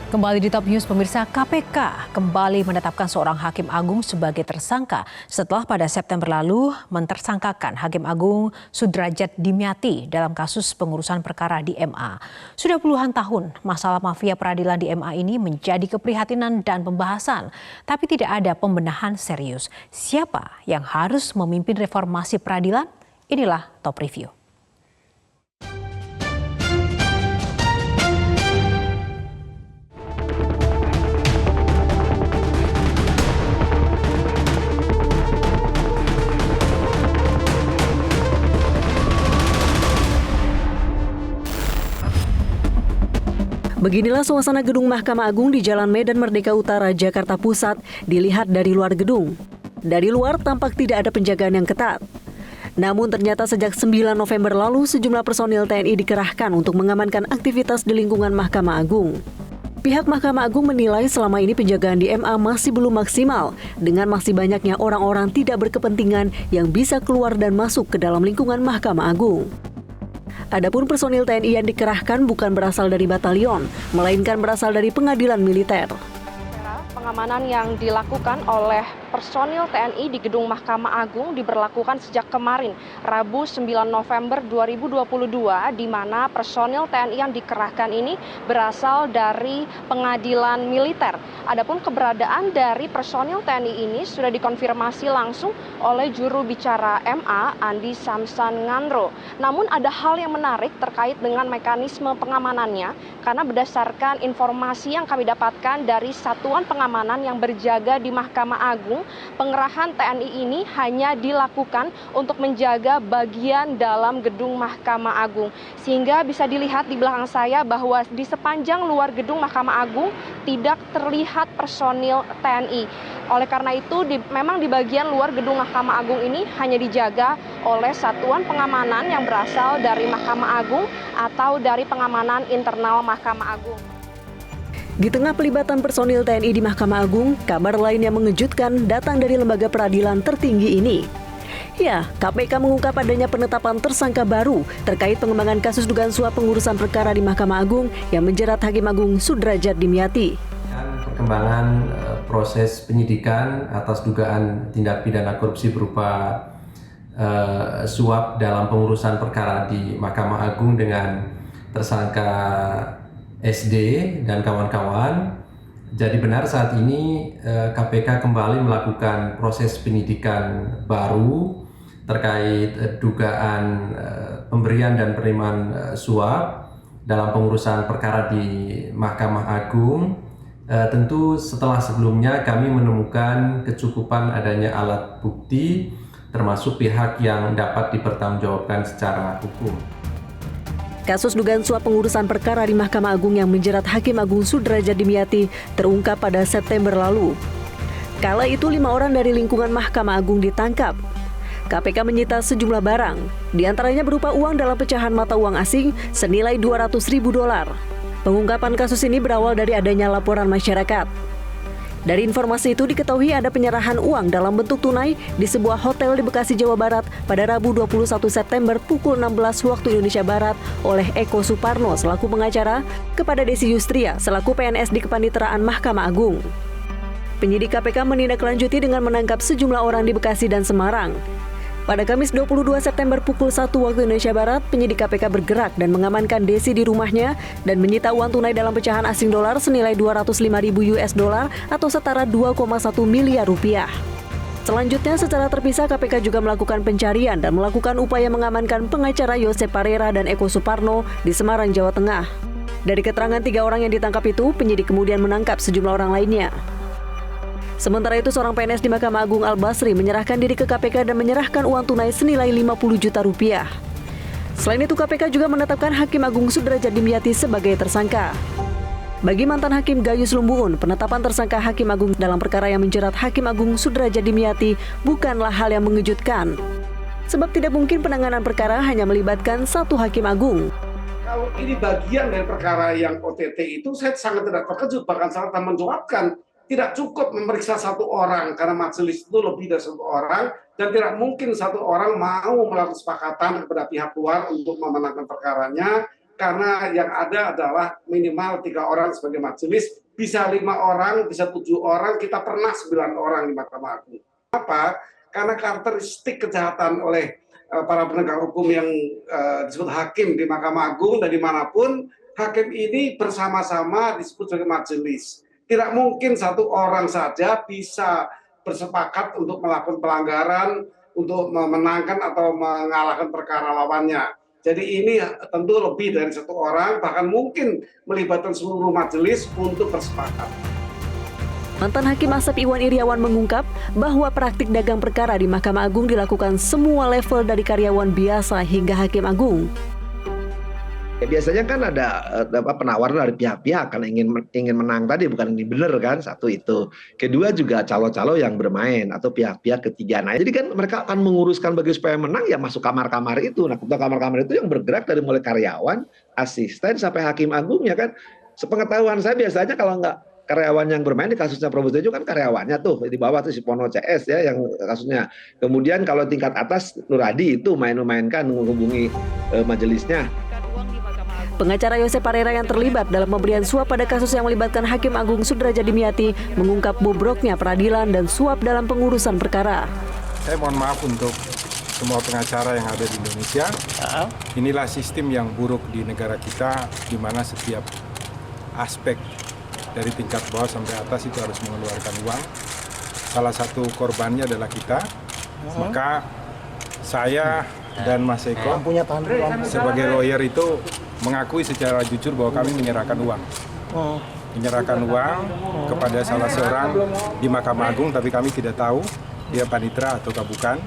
Kembali di Top News, pemirsa, KPK kembali menetapkan seorang hakim agung sebagai tersangka setelah pada September lalu mentersangkakan Hakim Agung Sudrajat Dimyati dalam kasus pengurusan perkara di MA. Sudah puluhan tahun masalah mafia peradilan di MA ini menjadi keprihatinan dan pembahasan, tapi tidak ada pembenahan serius. Siapa yang harus memimpin reformasi peradilan? Inilah Top Review. Beginilah suasana gedung Mahkamah Agung di Jalan Medan Merdeka Utara, Jakarta Pusat, dilihat dari luar gedung. Dari luar tampak tidak ada penjagaan yang ketat. Namun ternyata sejak 9 November lalu sejumlah personil TNI dikerahkan untuk mengamankan aktivitas di lingkungan Mahkamah Agung. Pihak Mahkamah Agung menilai selama ini penjagaan di MA masih belum maksimal dengan masih banyaknya orang-orang tidak berkepentingan yang bisa keluar dan masuk ke dalam lingkungan Mahkamah Agung. Adapun personil TNI yang dikerahkan bukan berasal dari batalion, melainkan berasal dari pengadilan militer. Pengamanan yang dilakukan oleh personil TNI di gedung Mahkamah Agung diberlakukan sejak kemarin, Rabu 9 November 2022, di mana personil TNI yang dikerahkan ini berasal dari pengadilan militer. Adapun keberadaan dari personil TNI ini sudah dikonfirmasi langsung oleh juru bicara MA, Andi Samsan Ngandro. Namun ada hal yang menarik terkait dengan mekanisme pengamanannya, karena berdasarkan informasi yang kami dapatkan dari satuan pengamanan yang berjaga di Mahkamah Agung, pengerahan TNI ini hanya dilakukan untuk menjaga bagian dalam gedung Mahkamah Agung. Sehingga bisa dilihat di belakang saya bahwa di sepanjang luar gedung Mahkamah Agung tidak terlihat personil TNI. Oleh karena itu, memang di bagian luar gedung Mahkamah Agung ini hanya dijaga oleh satuan pengamanan yang berasal dari Mahkamah Agung atau dari pengamanan internal Mahkamah Agung. Di tengah pelibatan personil TNI di Mahkamah Agung, kabar lain yang mengejutkan datang dari lembaga peradilan tertinggi ini. Ya, KPK mengungkap adanya penetapan tersangka baru terkait pengembangan kasus dugaan suap pengurusan perkara di Mahkamah Agung yang menjerat Hakim Agung Sudrajat Dimyati. Perkembangan proses penyidikan atas dugaan tindak pidana korupsi berupa suap dalam pengurusan perkara di Mahkamah Agung dengan tersangka SD dan kawan-kawan. Jadi benar saat ini KPK kembali melakukan proses penyidikan baru terkait dugaan pemberian dan penerimaan suap dalam pengurusan perkara di Mahkamah Agung. Tentu setelah sebelumnya kami menemukan kecukupan adanya alat bukti termasuk pihak yang dapat dipertanggungjawabkan secara hukum. Kasus dugaan suap pengurusan perkara di Mahkamah Agung yang menjerat Hakim Agung Sudrajat Dimyati terungkap pada September lalu. Kala itu 5 orang dari lingkungan Mahkamah Agung ditangkap. KPK menyita sejumlah barang, diantaranya berupa uang dalam pecahan mata uang asing senilai $200.000. Pengungkapan kasus ini berawal dari adanya laporan masyarakat. Dari informasi itu diketahui ada penyerahan uang dalam bentuk tunai di sebuah hotel di Bekasi, Jawa Barat pada Rabu 21 September pukul 16 waktu Indonesia Barat oleh Eko Suparno selaku pengacara kepada Desi Yustria selaku PNS di Kepaniteraan Mahkamah Agung. Penyidik KPK menindaklanjuti dengan menangkap sejumlah orang di Bekasi dan Semarang. Pada Kamis 22 September pukul 1 waktu Indonesia Barat, penyidik KPK bergerak dan mengamankan Desi di rumahnya dan menyita uang tunai dalam pecahan asing dolar senilai $205.000 atau setara 2,1 miliar rupiah. Selanjutnya secara terpisah KPK juga melakukan pencarian dan melakukan upaya mengamankan pengacara Yosep Parera dan Eko Suparno di Semarang, Jawa Tengah. Dari keterangan 3 orang yang ditangkap itu, penyidik kemudian menangkap sejumlah orang lainnya. Sementara itu, seorang PNS di Mahkamah Agung Al-Basri menyerahkan diri ke KPK dan menyerahkan uang tunai senilai 50 juta rupiah. Selain itu, KPK juga menetapkan Hakim Agung Sudrajat Dimyati sebagai tersangka. Bagi mantan Hakim Gayus Lumbuun, penetapan tersangka Hakim Agung dalam perkara yang menjerat Hakim Agung Sudrajat Dimyati bukanlah hal yang mengejutkan. Sebab tidak mungkin penanganan perkara hanya melibatkan satu Hakim Agung. Kalau ini bagian dari perkara yang OTT itu, saya sangat tidak terkejut, bahkan sangat menjawabkan. Tidak cukup memeriksa satu orang karena majelis itu lebih dari satu orang dan tidak mungkin satu orang mau melakukan kesepakatan kepada pihak luar untuk memenangkan perkaranya karena yang ada adalah minimal 3 orang sebagai majelis, bisa 5 orang, bisa 7 orang, kita pernah 9 orang di Mahkamah Agung. Apa? Karena karakteristik kejahatan oleh para penegak hukum yang disebut hakim di Mahkamah Agung dan dimanapun, hakim ini bersama-sama disebut sebagai majelis. Tidak mungkin satu orang saja bisa bersepakat untuk melakukan pelanggaran, untuk memenangkan atau mengalahkan perkara lawannya. Jadi ini tentu lebih dari 1 orang, bahkan mungkin melibatkan seluruh majelis untuk bersepakat. Mantan Hakim Asep Iwan Iryawan mengungkap bahwa praktik dagang perkara di Mahkamah Agung dilakukan semua level dari karyawan biasa hingga Hakim Agung. Ya, biasanya kan ada penawaran dari pihak-pihak kan ingin menang tadi, bukan ini benar kan, satu itu. Kedua juga calo-calo yang bermain atau pihak-pihak ketiga. Nah, jadi kan mereka akan menguruskan bagi supaya menang ya masuk kamar-kamar itu. Nah, ketua kamar-kamar itu yang bergerak dari mulai karyawan, asisten sampai hakim agungnya kan. Sepengetahuan saya biasanya kalau nggak karyawan yang bermain di kasusnya Prof. Tejo kan karyawannya tuh di bawah tuh si Pono CS ya yang kasusnya. Kemudian kalau tingkat atas Nur Hadi itu main-mainkan menghubungi majelisnya. Pengacara Yosep Parera yang terlibat dalam pemberian suap pada kasus yang melibatkan Hakim Agung Sudrajat Dimyati mengungkap bobroknya peradilan dan suap dalam pengurusan perkara. Saya mohon maaf untuk semua pengacara yang ada di Indonesia. Inilah sistem yang buruk di negara kita, di mana setiap aspek dari tingkat bawah sampai atas itu harus mengeluarkan uang. Salah satu korbannya adalah kita. Maka saya dan Mas Eko sebagai lawyer itu mengakui secara jujur bahwa kami menyerahkan uang. Menyerahkan uang kepada salah seorang di Mahkamah Agung, tapi kami tidak tahu dia panitera atau bukan.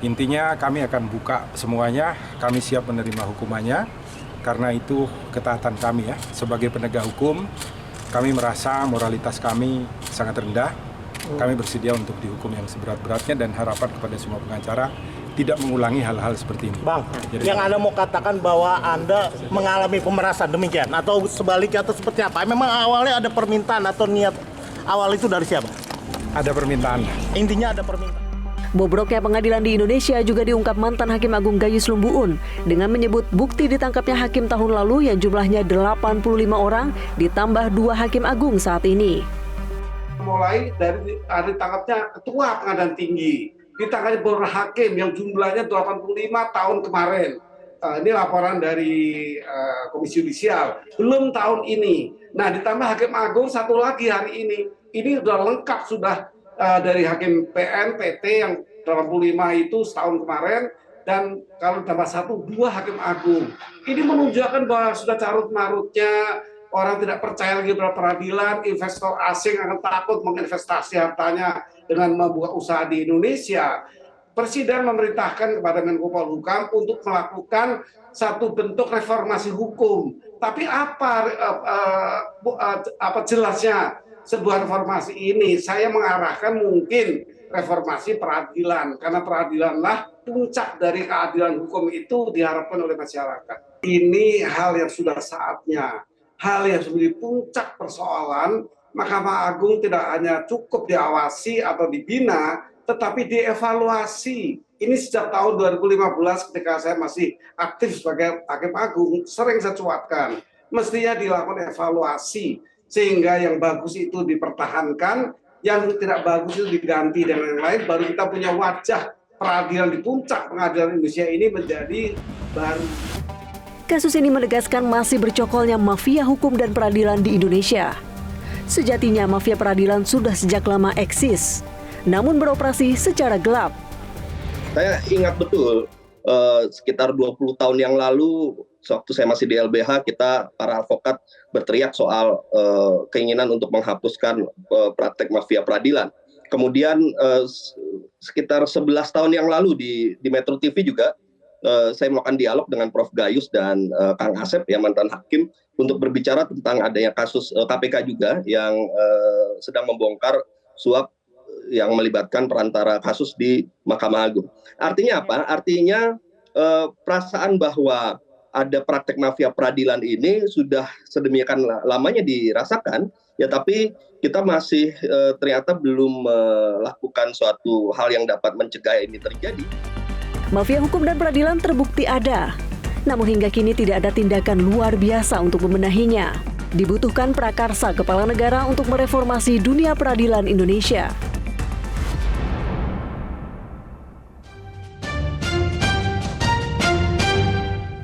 Intinya kami akan buka semuanya, kami siap menerima hukumannya, karena itu ketaatan kami ya. Sebagai penegak hukum, kami merasa moralitas kami sangat rendah. Kami bersedia untuk dihukum yang seberat-beratnya dan harapan kepada semua pengacara tidak mengulangi hal-hal seperti ini. Bang, yang Anda mau katakan bahwa Anda mengalami pemerasan demikian atau sebaliknya atau seperti apa? Memang awalnya ada permintaan atau niat awal itu dari siapa? Ada permintaan. Intinya ada permintaan. Bobroknya pengadilan di Indonesia juga diungkap mantan Hakim Agung Gayus Lumbuun dengan menyebut bukti ditangkapnya hakim tahun lalu yang jumlahnya 85 orang ditambah 2 hakim agung saat ini. Mulai dari ditangkapnya ketua pengadilan tinggi, ditangkapnya beberapa hakim yang jumlahnya 85 tahun kemarin. Ini laporan dari Komisi Yudisial. Belum tahun ini. Nah, ditambah hakim agung satu lagi hari ini. Ini sudah lengkap sudah dari hakim PN, PT yang 85 itu setahun kemarin. Dan kalau ditambah 1, 2 hakim agung. Ini menunjukkan bahwa sudah carut-marutnya, orang tidak percaya lagi pada peradilan, investor asing akan takut menginvestasi hartanya dengan membuka usaha di Indonesia. Presiden memerintahkan kepada Menko Polhukam untuk melakukan satu bentuk reformasi hukum. Tapi apa jelasnya sebuah reformasi ini? Saya mengarahkan mungkin reformasi peradilan, karena peradilanlah puncak dari keadilan hukum itu diharapkan oleh masyarakat. Ini hal yang sudah saatnya. Hal yang sebagai puncak persoalan, Mahkamah Agung tidak hanya cukup diawasi atau dibina, tetapi dievaluasi. Ini sejak tahun 2015 ketika saya masih aktif sebagai Hakim Agung, sering saya cuatkan. Mestinya dilakukan evaluasi, sehingga yang bagus itu dipertahankan, yang tidak bagus itu diganti dan lain-lain, baru kita punya wajah peradilan di puncak pengadilan Indonesia ini menjadi baru. Kasus ini menegaskan masih bercokolnya mafia hukum dan peradilan di Indonesia. Sejatinya mafia peradilan sudah sejak lama eksis, namun beroperasi secara gelap. Saya ingat betul sekitar 20 tahun yang lalu, waktu saya masih di LBH, kita para advokat berteriak soal keinginan untuk menghapuskan praktek mafia peradilan. Kemudian sekitar 11 tahun yang lalu di Metro TV juga, saya melakukan dialog dengan Prof. Gayus dan Kang Asep, yang mantan hakim, untuk berbicara tentang adanya kasus KPK juga yang sedang membongkar suap yang melibatkan perantara kasus di Mahkamah Agung. Artinya apa? Artinya perasaan bahwa ada praktek mafia peradilan ini sudah sedemikian lamanya dirasakan, ya, tapi kita masih ternyata belum melakukan suatu hal yang dapat mencegah ini terjadi. Mafia hukum dan peradilan terbukti ada. namun hingga kini tidak ada tindakan luar biasa untuk membenahinya. Dibutuhkan prakarsa kepala negara untuk mereformasi dunia peradilan Indonesia.